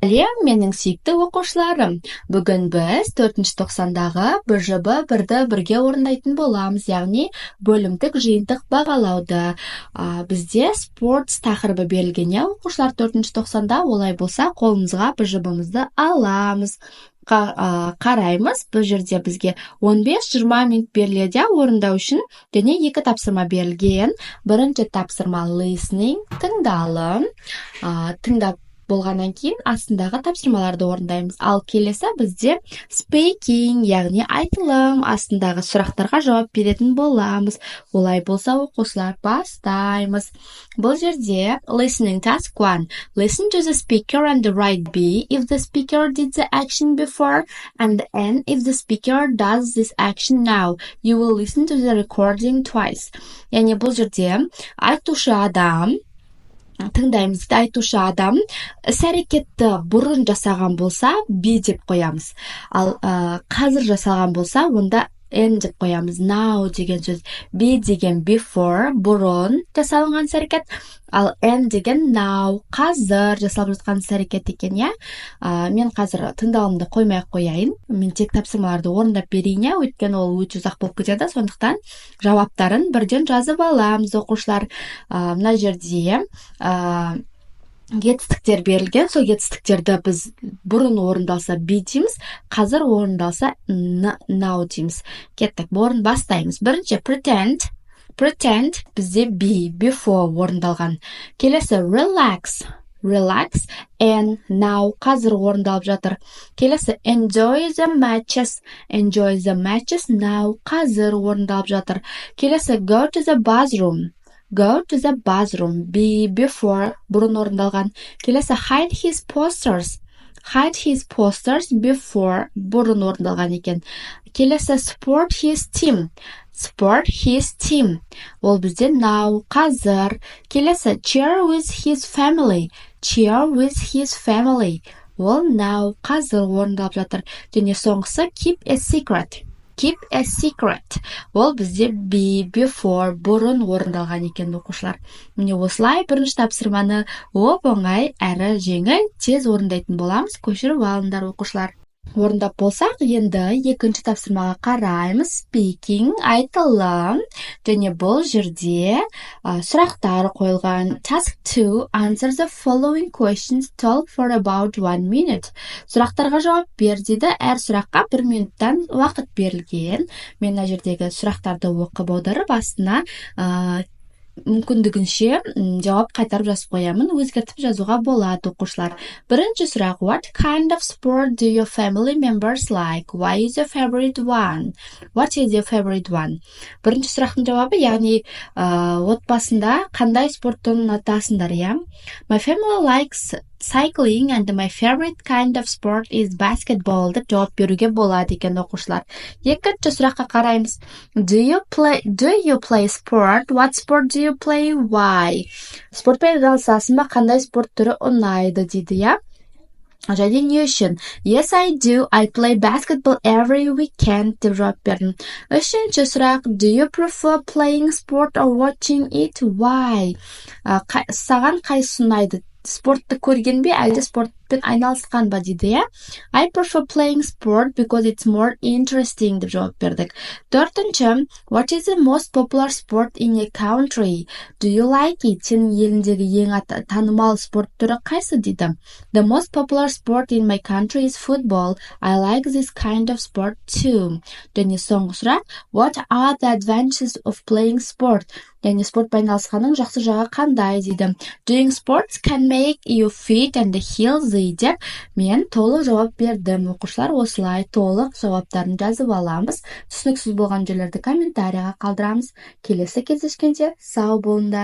Сәлем, менің сүйікті оқушыларым. Бүгін біз 4-ші тоқсандағы бірді бірге орындайтын боламыз, яғни бөлімдік жиынтық бағалауды. Бізде спорт тақырыбы берілген, оқушылар 4-ші тоқсанда, олай болса қолымызға біржібімізді аламыз. Қараймыз, бұл жерде бізге 15-20 минут беріледі орындау үшін, және 2 тапсырма берілген. Бірінші тапсырма listening, тыңдалым, тыңдап болғаннан кейін астындағы тапсырмаларды орындаймыз. Ал келесі бізде speaking, яғни айтылым, астындағы сұрақтарға жауап беретін боламыз. Олай болса оқушылар бастаймыз. Бұл жерде listening task 1. Listen to the speaker and write B if the speaker did the action before and N if the speaker does this action now. You will listen to the recording twice. Яғни бұл жерде айтушы адам, тыңдаймыз, айтушы адам іс-әрекетті бұрын жасаған болса B деп қоямыз. Ал қазір жасалған болса, онда N деп қоямыз. Now деген сөз. B деген before, бұрын жасалынған іс-әрекет. Ал N деген now, қазір жасалып жатқан іс-әрекет екен, я? Мен қазір тыңдалымды қоймай қояйын. Мен тек тапсырмаларды орындап берейін, я? Өйткені ол өте ұзақ болып кетеді, сондықтан жауаптарын бірден жазып аламыз, оқушылар. Мына жерде жетістіктер берілген, сол жетістіктерді біз бұрын орындалса B дейміз, қазір орындалса now дейміз. Кеттік, бұрын бастаймыз. Бірінші pretend бізде B, before орындалған. Келесі relax and now қазір орындалып жатыр. Келесі enjoy the matches now қазір орындалып жатыр. Келесі go to the bathroom, be before, бұрын орындалған. Келесі hide his posters before, бұрын орындалған екен. Келесі support his team, ол бізде now, қазір. Келесі cheer with his family, ол now, қазір орындалып жатыр. Және соңғысы keep a secret, ол бізде be, before, бұрын орындалған екен, оқушылар. Міне осылай бірінші тапсырманы оп-оңай әрі жеңіл тез орындайтын боламыз. Көшіріп алыңдар, оқушылар. Орындап болсақ, енді екінші тапсырмаға қараймыз. Speaking, айтылым, және бұл жерде сұрақтар қойылған. Task 2, answer the following questions, talk for about 1 minute. Сұрақтарға жауап бер дейді. Әр сұраққа 1 минуттан уақыт берілген. Мен мына жердегі сұрақтарды оқып аударып, астына мүмкіндігінше жауап қайтарып жазып қоямын, өзгертіп жазуға болады, оқушылар. Бірінші сұрақ: What kind of sport do your family members like? Why is your favorite one? What is your favorite one? Бірінші сұрақтың жауабы, яғни отбасында қандай спортты ұнатасыңдар, я? My family likes cycling and my favorite kind of sport is basketball деп жауап беруге болады екен, оқушылар. Екінші сұраққа қараймыз. Do you play sport? What sport do you play? Why? Спортпен айналысасың ба? Қандай спорт түрі ұнайды дейді, я? Және не үшін? Yes, I do. I play basketball every weekend деп жауап бердім. Үшінші сұрақ: Do you prefer playing sport or watching it? Why? Саған қайсысы ұнайды? Спортты көрген бе, әлде спортпен айналысқан ба дейді, я? I prefer playing sport because it's more interesting деп жауап бердік. Төртінші: What is the most popular sport in your country? Do you like it? Сенің еліндегі ең танымал спорт түрі қайсы дейді? The most popular sport in my country is football. I like this kind of sport too. Және соңғы сұрақ: What are the advantages of playing sport? Яғни спортпен айналысқанның жақсы жағы қандай дейді? Doing sports can make you fit and healthy деп мен толық жауап бердім. Оқушылар, осылай толық жауаптарын жазып аламыз. Түсініксіз болған жерлерді комментарияға қалдырамыз. Келесі кездескенде сау болыңдар.